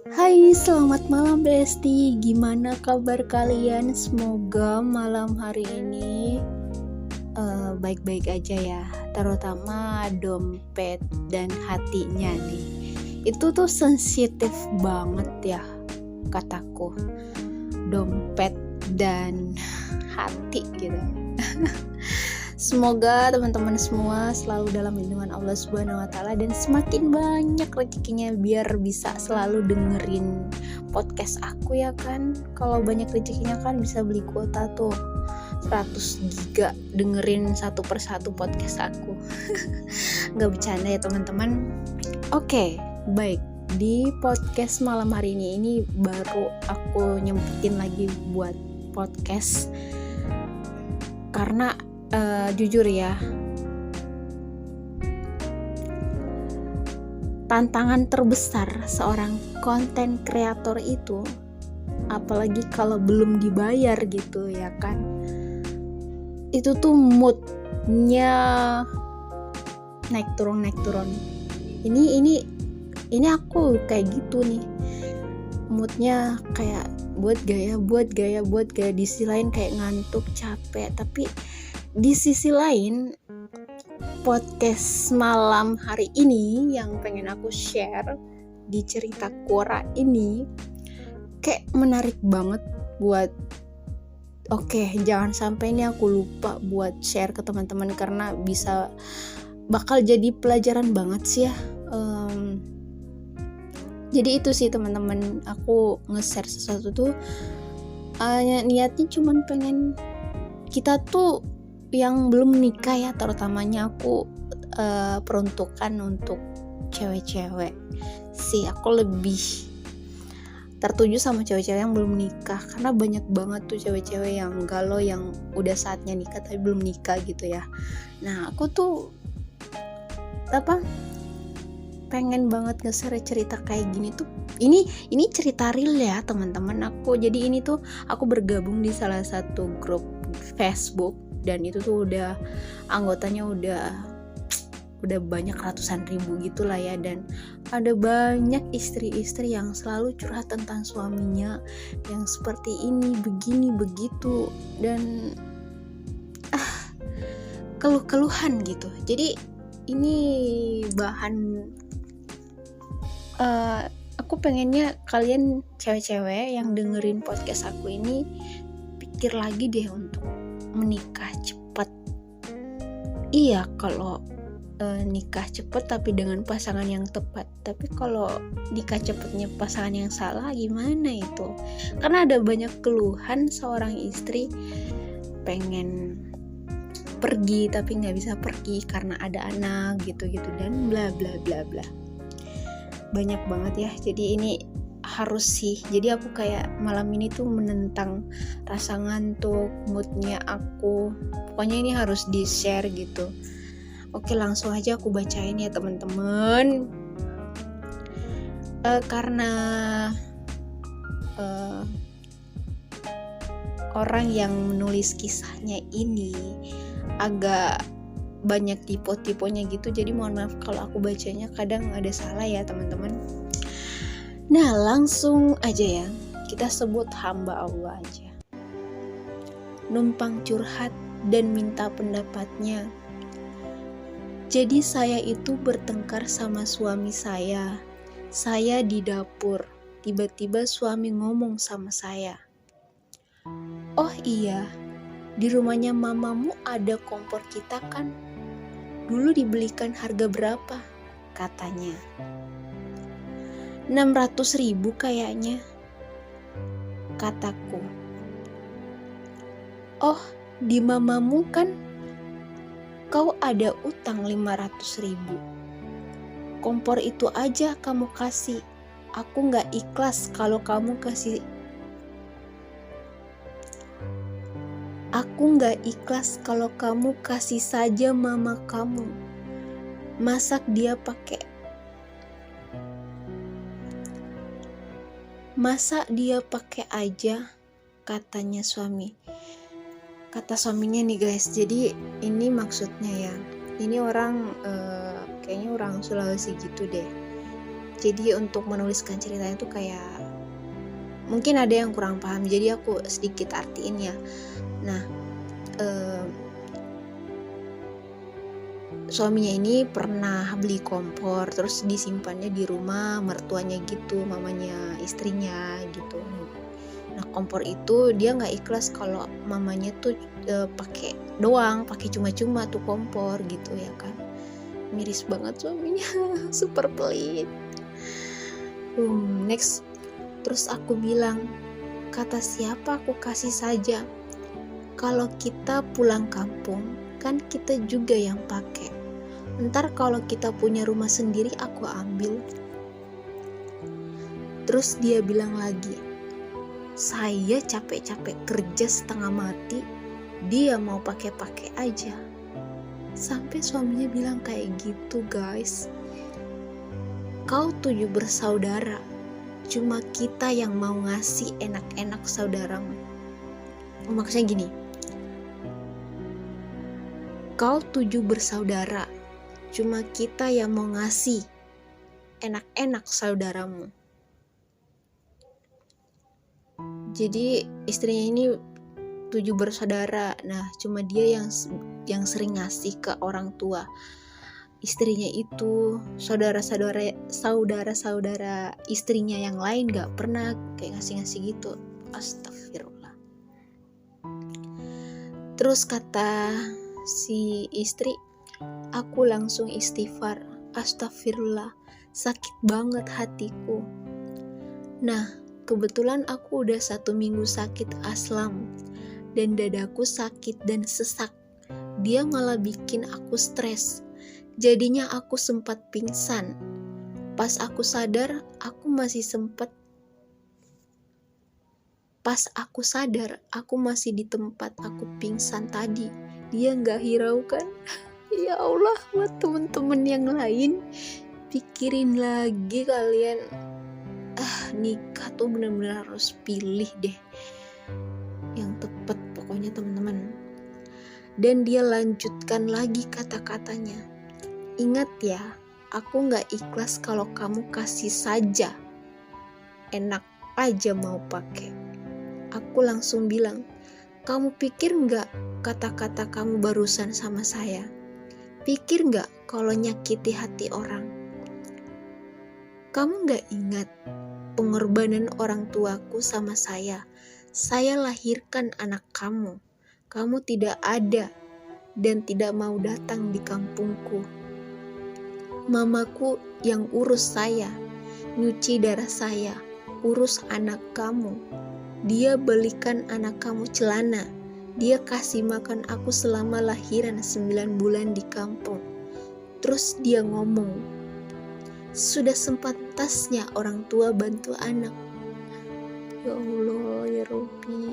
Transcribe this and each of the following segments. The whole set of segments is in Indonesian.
Hai, selamat malam Besti. Gimana kabar kalian? Semoga malam hari ini baik-baik aja ya. Terutama dompet dan hatinya nih. Itu tuh sensitif banget ya kataku. Dompet dan hati gitu. Semoga teman-teman semua selalu dalam lindungan Allah Subhanahu wa taala dan semakin banyak rezekinya biar bisa selalu dengerin podcast aku ya kan. Kalau banyak rezekinya kan bisa beli kuota tuh 100 giga dengerin satu persatu podcast aku. Nggak bercanda ya teman-teman. Oke, baik. Di podcast malam hari ini baru aku nyempetin lagi buat podcast karena jujur ya, tantangan terbesar seorang konten kreator itu, apalagi kalau belum dibayar gitu ya kan, itu tuh moodnya naik turun. Ini aku kayak gitu nih, moodnya kayak buat gaya, di sisi lain kayak ngantuk, capek. Tapi di sisi lain, podcast malam hari ini yang pengen aku share di cerita Quora ini kayak menarik banget buat jangan sampai ini aku lupa buat share ke teman-teman karena bakal jadi pelajaran banget sih ya. Jadi itu sih teman-teman, aku nge-share sesuatu tuh niatnya cuman pengen kita tuh yang belum nikah ya, terutamanya aku peruntukan untuk cewek-cewek sih. Aku lebih tertuju sama cewek-cewek yang belum nikah karena banyak banget tuh cewek-cewek yang galau yang udah saatnya nikah tapi belum nikah gitu ya. Nah aku tuh pengen banget nge-share cerita kayak gini tuh. Ini cerita real ya teman-teman aku. Jadi ini tuh aku bergabung di salah satu grup Facebook dan itu tuh anggotanya udah banyak ratusan ribu gitulah ya, dan ada banyak istri-istri yang selalu curhat tentang suaminya yang seperti ini, begini, begitu, dan keluh-keluhan gitu. Jadi ini bahan aku pengennya kalian cewek-cewek yang dengerin podcast aku ini pikir lagi deh untuk menikah cepat. Iya kalau nikah cepat tapi dengan pasangan yang tepat. Tapi kalau nikah cepatnya pasangan yang salah gimana itu? Karena ada banyak keluhan seorang istri pengen pergi tapi nggak bisa pergi karena ada anak gitu-gitu dan bla bla bla bla. Banyak banget ya. Jadi ini harus sih. Jadi aku kayak malam ini tuh menentang rasa ngantuk, moodnya aku. Pokoknya ini harus di-share gitu. Oke, langsung aja aku bacain ya teman-teman. Karena orang yang menulis kisahnya ini agak banyak tipe-tipenya gitu, jadi mohon maaf kalau aku bacanya kadang ada salah ya teman-teman. Nah langsung aja ya, kita sebut hamba Allah aja. Numpang curhat dan minta pendapatnya. Jadi saya itu bertengkar sama suami saya. Saya di dapur, tiba-tiba suami ngomong sama saya. Oh iya, di rumahnya mamamu ada kompor kita kan? Dulu dibelikan harga berapa? Katanya. 600.000 kayaknya, kataku. Oh, di mamamu kan kau ada utang 500.000. Kompor itu aja kamu kasih. Aku gak ikhlas kalau kamu kasih. Aku gak ikhlas kalau kamu kasih saja mama kamu. Masa dia pakai aja, katanya suami. Kata suaminya nih guys, jadi ini maksudnya ya, ini orang kayaknya orang Sulawesi gitu deh. Jadi untuk menuliskan ceritanya tuh kayak mungkin ada yang kurang paham, jadi aku sedikit artiin ya. Nah, suaminya ini pernah beli kompor, terus disimpannya di rumah mertuanya gitu, mamanya istrinya gitu. Nah, kompor itu dia nggak ikhlas kalau mamanya tuh pakai cuma-cuma tuh kompor gitu ya kan. Miris banget suaminya, super pelit. Next, terus aku bilang, kata siapa aku kasih saja. Kalau kita pulang kampung, kan kita juga yang pakai. Ntar kalau kita punya rumah sendiri aku ambil. Terus dia bilang lagi, saya capek-capek kerja setengah mati, dia mau pakai-pakai aja. Sampai suaminya bilang kayak gitu guys. Kau 7 bersaudara, cuma kita yang mau ngasih enak-enak saudaramu. Maksudnya gini, kau 7 bersaudara, cuma kita yang mau ngasih enak-enak saudaramu. Jadi istrinya ini 7 bersaudara, nah cuma dia yang sering ngasih ke orang tua. Istrinya itu saudara-saudara istrinya yang lain gak pernah kayak ngasih-ngasih gitu. Astagfirullah. Terus kata si istri, aku langsung istighfar, astagfirullah, sakit banget hatiku. Nah, kebetulan aku udah 1 minggu sakit aslam dan dadaku sakit dan sesak. Dia malah bikin aku stres. Jadinya aku sempat pingsan. Pas aku sadar, aku masih di tempat aku pingsan tadi. Dia gak hiraukan. Ya Allah, buat temen-temen yang lain, pikirin lagi kalian. Nikah tuh bener-bener harus pilih deh yang tepat pokoknya teman-teman. Dan dia lanjutkan lagi kata-katanya, ingat ya, aku gak ikhlas kalau kamu kasih saja, enak aja mau pakai. Aku langsung bilang, kamu pikir gak kata-kata kamu barusan sama saya? Pikir gak kalau nyakiti hati orang? Kamu gak ingat pengorbanan orang tuaku sama saya? Saya lahirkan anak kamu. Kamu tidak ada dan tidak mau datang di kampungku. Mamaku yang urus saya, nyuci darah saya, urus anak kamu. Dia belikan anak kamu celana. Dia kasih makan aku selama lahiran 9 bulan di kampung. Terus dia ngomong, sudah sepantasnya orang tua bantu anak. Ya Allah, ya Rabbi.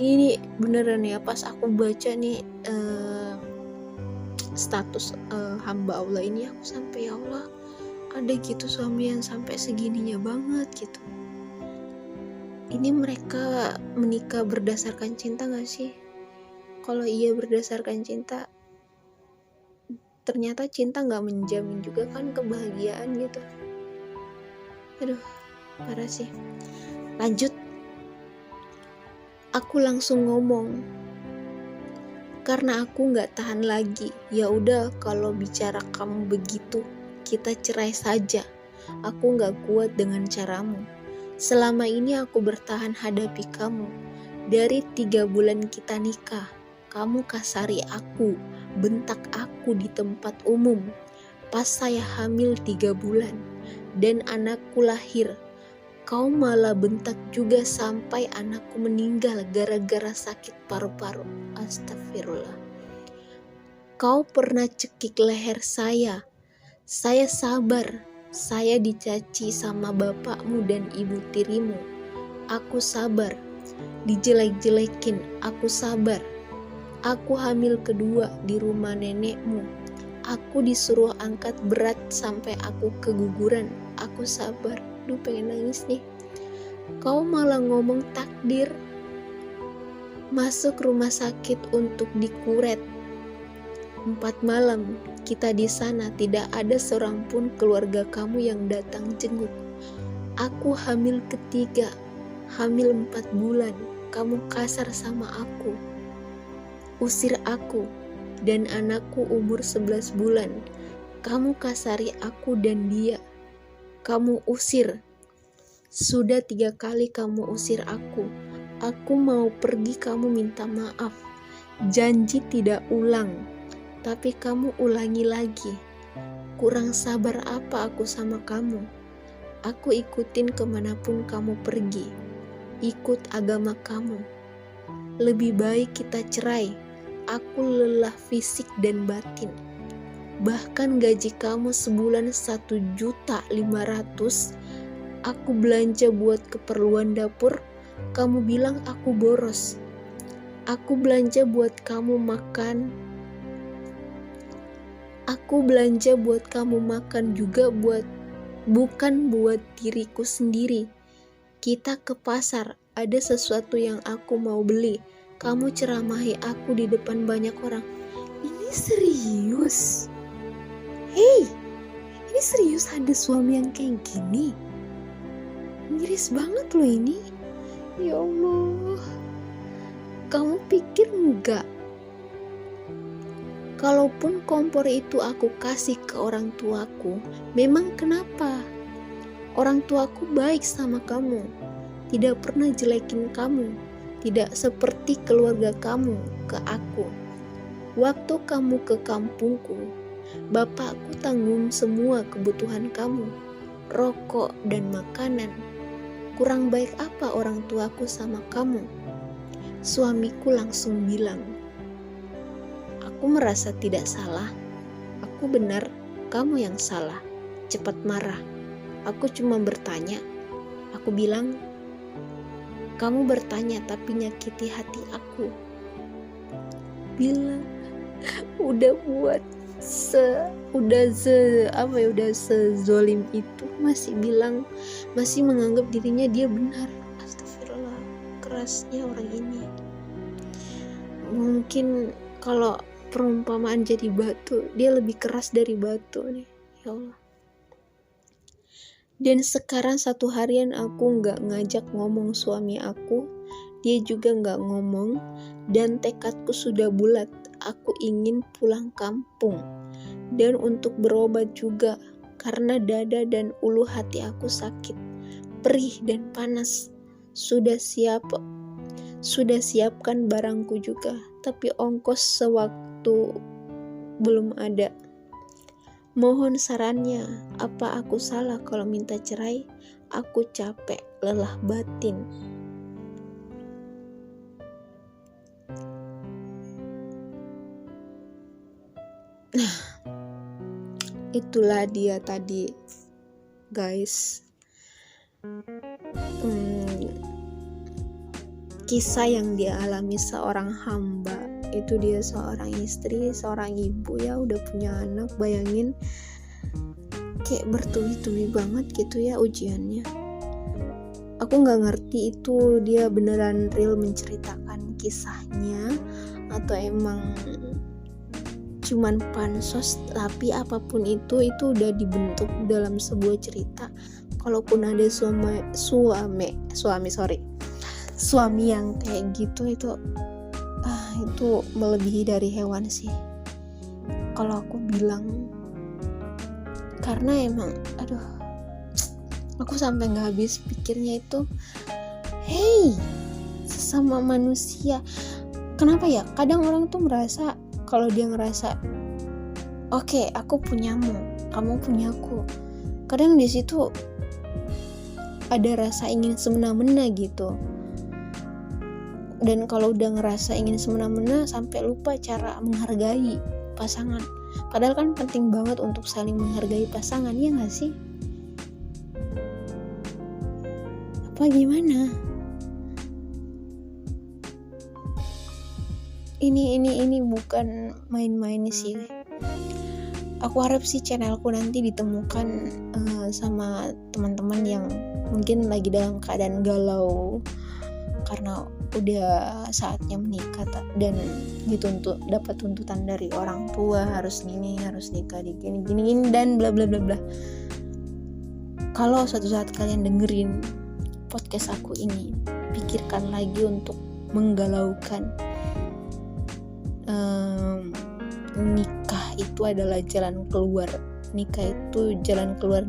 Ini beneran ya, pas aku baca nih status hamba Allah ini, aku sampai ya Allah, ada gitu suami yang sampai segininya banget gitu. Ini mereka menikah berdasarkan cinta gak sih? Kalau iya berdasarkan cinta, ternyata cinta gak menjamin juga kan kebahagiaan gitu. Aduh, parah sih. Lanjut, aku langsung ngomong, karena aku gak tahan lagi. Ya udah, kalau bicara kamu begitu, kita cerai saja. Aku gak kuat dengan caramu. Selama ini aku bertahan hadapi kamu. Dari 3 bulan kita nikah, kamu kasari aku, bentak aku di tempat umum. Pas saya hamil 3 bulan dan anakku lahir, kau malah bentak juga sampai anakku meninggal gara-gara sakit paru-paru. Astagfirullah. Kau pernah cekik leher saya. Saya sabar. Saya dicaci sama bapakmu dan ibu tirimu. Aku sabar. Dijelek-jelekin, aku sabar. Aku hamil kedua di rumah nenekmu. Aku disuruh angkat berat sampai aku keguguran. Aku sabar. Duh, pengen nangis nih. Kau malah ngomong takdir. Masuk rumah sakit untuk dikuret 4 malam. kita di sana tidak ada seorang pun keluarga kamu yang datang jenguk. Aku hamil ketiga, hamil 4 bulan, kamu kasar sama aku. Usir aku dan anakku umur 11 bulan. Kamu kasari aku dan dia. Kamu usir. Sudah 3 kali kamu usir aku. Aku mau pergi, kamu minta maaf. Janji tidak ulang, tapi kamu ulangi lagi. Kurang sabar apa aku sama kamu? Aku ikutin kemanapun kamu pergi. Ikut agama kamu. Lebih baik kita cerai. Aku lelah fisik dan batin. Bahkan gaji kamu sebulan 1.500.000. Aku belanja buat keperluan dapur. Kamu bilang aku boros. Aku belanja buat kamu makan. Aku belanja buat kamu makan juga bukan buat diriku sendiri. Kita ke pasar, ada sesuatu yang aku mau beli. Kamu ceramahi aku di depan banyak orang. Ini serius? Hei, ini serius ada suami yang kayak gini? Miris banget loh ini. Ya Allah, kamu pikir enggak? Kalaupun kompor itu aku kasih ke orang tuaku, memang kenapa? Orang tuaku baik sama kamu, tidak pernah jelekin kamu, tidak seperti keluarga kamu ke aku. Waktu kamu ke kampungku, bapakku tanggung semua kebutuhan kamu, rokok dan makanan. Kurang baik apa orang tuaku sama kamu? Suamiku langsung bilang, aku merasa tidak salah. Aku benar, kamu yang salah. Cepat marah. Aku cuma bertanya. Aku bilang, kamu bertanya tapi nyakiti hati aku. Bilang, udah sezolim itu, masih menganggap dirinya dia benar. Astagfirullah, kerasnya orang ini. Mungkin kalau perumpamaan jadi batu, dia lebih keras dari batu nih. Ya Allah. Dan sekarang 1 harian aku gak ngajak ngomong suami aku, dia juga gak ngomong, dan tekadku sudah bulat. Aku ingin pulang kampung dan untuk berobat juga, karena dada dan ulu hati aku sakit, perih dan panas. Sudah siapkan barangku juga, tapi ongkos sewaktu belum ada. Mohon sarannya, apa aku salah kalau minta cerai? Aku capek, lelah batin. Nah, itulah dia tadi, guys. Kisah yang dia alami seorang hamba. Itu dia seorang istri, seorang ibu ya, udah punya anak. Bayangin, kayak bertubi-tubi banget gitu ya ujiannya. Aku gak ngerti itu dia beneran real menceritakan kisahnya atau emang cuman pansos. Tapi apapun itu udah dibentuk dalam sebuah cerita. Kalaupun ada suami yang kayak gitu, itu melebihi dari hewan sih kalau aku bilang. Karena emang aku sampai gak habis pikirnya itu. Hey, sesama manusia, kenapa ya kadang orang tuh merasa, kalau dia ngerasa oke, aku punyamu, kamu punyaku, kadang di situ ada rasa ingin semena-mena gitu. Dan kalau udah ngerasa ingin semena-mena sampai lupa cara menghargai pasangan. Padahal kan penting banget untuk saling menghargai pasangan, ya gak sih? Apa gimana? Ini bukan main-main sih. Aku harap sih channelku nanti ditemukan sama teman-teman yang mungkin lagi dalam keadaan galau karena udah saatnya menikah dan dapat tuntutan dari orang tua harus gini, harus nikah di gini dan bla bla bla bla. Kalau suatu saat kalian dengerin podcast aku ini, pikirkan lagi untuk menggalaukan. Nikah itu adalah jalan keluar. Nikah itu jalan keluar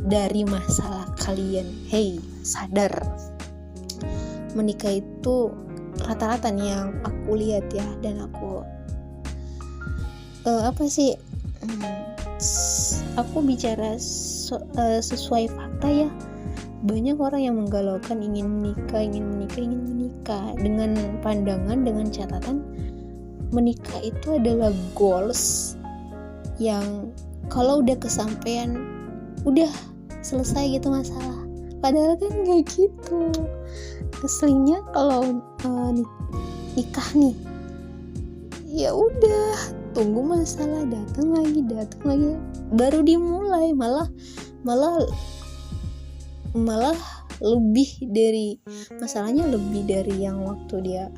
dari masalah kalian. Hey, sadar. Menikah itu rata-rata nih yang aku lihat ya, dan aku aku bicara sesuai fakta ya. Banyak orang yang menggalaukan ingin menikah dengan pandangan, dengan catatan menikah itu adalah goals yang kalau udah kesampaian udah selesai gitu masalah. Padahal kan gak gitu. Aslinya kalau nikah nih, ya udah tunggu masalah datang lagi, baru dimulai, malah lebih dari masalahnya, lebih dari yang waktu dia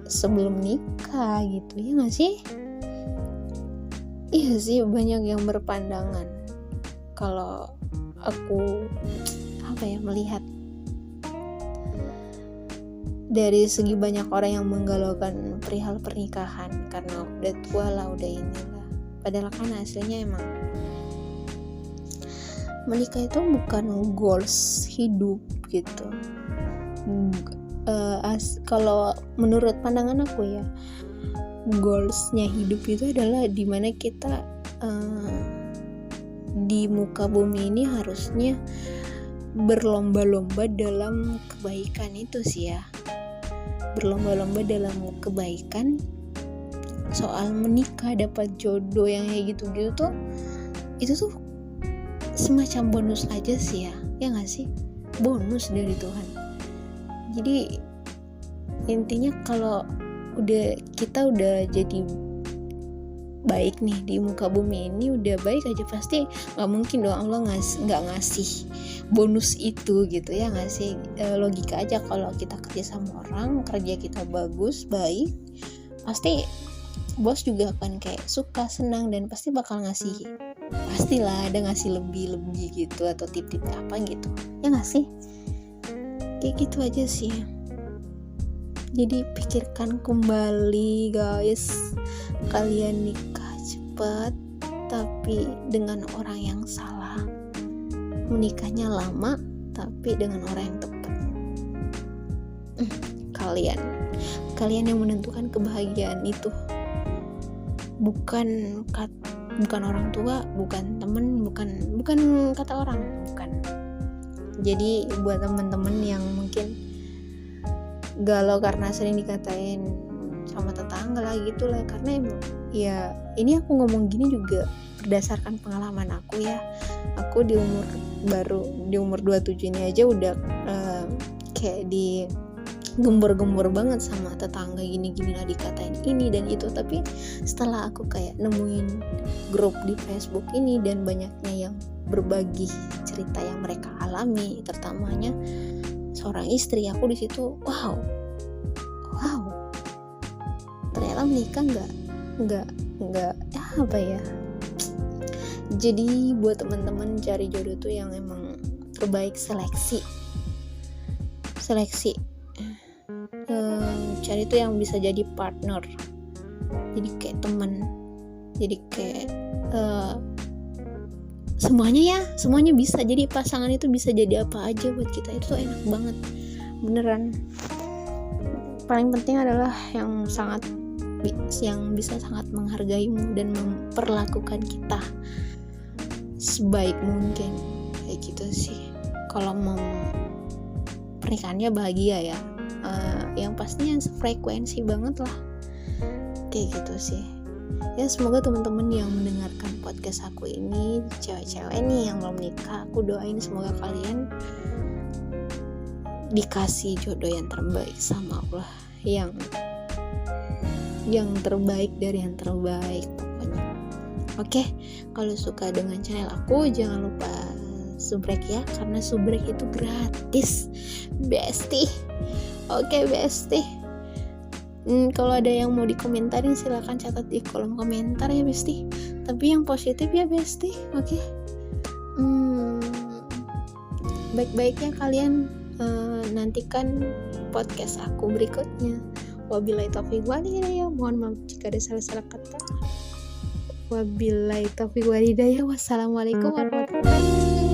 sebelum nikah gitu, ya nggak sih? Iya sih, banyak yang berpandangan. Kalau aku melihat dari segi banyak orang yang menggalaukan perihal pernikahan karena udah tua lah, udah inilah. Padahal kan aslinya emang menikah itu bukan goals hidup gitu. Kalau menurut pandangan aku ya, goalsnya hidup itu adalah dimana kita di muka bumi ini harusnya berlomba-lomba dalam kebaikan itu sih ya. Berlomba-lomba dalam kebaikan. Soal menikah, dapat jodoh yang kayak gitu-gitu tuh, itu tuh semacam bonus aja sih ya nggak sih? Bonus dari Tuhan. Jadi intinya kalau kita udah jadi baik nih di muka bumi ini, udah baik aja, pasti nggak mungkin dong Allah nggak ngasih bonus itu gitu, ya nggak sih? Logika aja, kalau kita kerja sama orang, kerja kita bagus, baik, pasti bos juga akan kayak suka, senang, dan pasti bakal ngasih, pastilah ada ngasih lebih gitu, atau tip-tip apa gitu, ya nggak sih? Kayak gitu aja sih. Jadi pikirkan kembali guys, kalian nikah cepat tapi dengan orang yang salah, menikahnya lama tapi dengan orang yang tepat. Kalian yang menentukan kebahagiaan itu, bukan orang tua, bukan temen, bukan kata orang, bukan. Jadi buat teman-teman yang mungkin galau karena sering dikatain sama tetangga lah gitu lah, karena emang ya ini aku ngomong gini juga berdasarkan pengalaman aku ya. Aku di umur 27 ini aja udah kayak digembor-gembor banget sama tetangga, gini-gini lah, dikatain ini dan itu. Tapi setelah aku kayak nemuin grup di Facebook ini dan banyaknya yang berbagi cerita yang mereka alami, terutamanya seorang istri, aku di situ wow, ternyata menikah nggak apa ya. Jadi buat teman-teman cari jodoh tuh yang emang terbaik, seleksi cari tuh yang bisa jadi partner, jadi kayak teman, jadi kayak semuanya bisa. Jadi pasangan itu bisa jadi apa aja buat kita, itu tuh enak banget beneran. Paling penting adalah yang bisa sangat menghargaimu dan memperlakukan kita sebaik mungkin, kayak gitu sih. Kalau mau pernikahannya bahagia ya, yang pastinya sefrekuensi banget lah, kayak gitu sih. Ya semoga teman-teman yang mendengarkan podcast aku ini, cewek-cewek nih yang belum nikah, aku doain semoga kalian dikasih jodoh yang terbaik sama Allah, yang terbaik dari yang terbaik pokoknya. Oke, kalau suka dengan channel aku jangan lupa subrek ya, karena subrek itu gratis bestie. Oke Besti, kalau ada yang mau dikomentarin silahkan catat di kolom komentar ya Besti, tapi yang positif ya Besti. Oke. Baik-baiknya kalian nantikan podcast aku berikutnya. Wabillahi taufiq wal hidayah. Mohon maaf jika ada salah-salah kata. Wabillahi taufiq wal hidayah. Wassalamualaikum warahmatullahi wabarakatuh.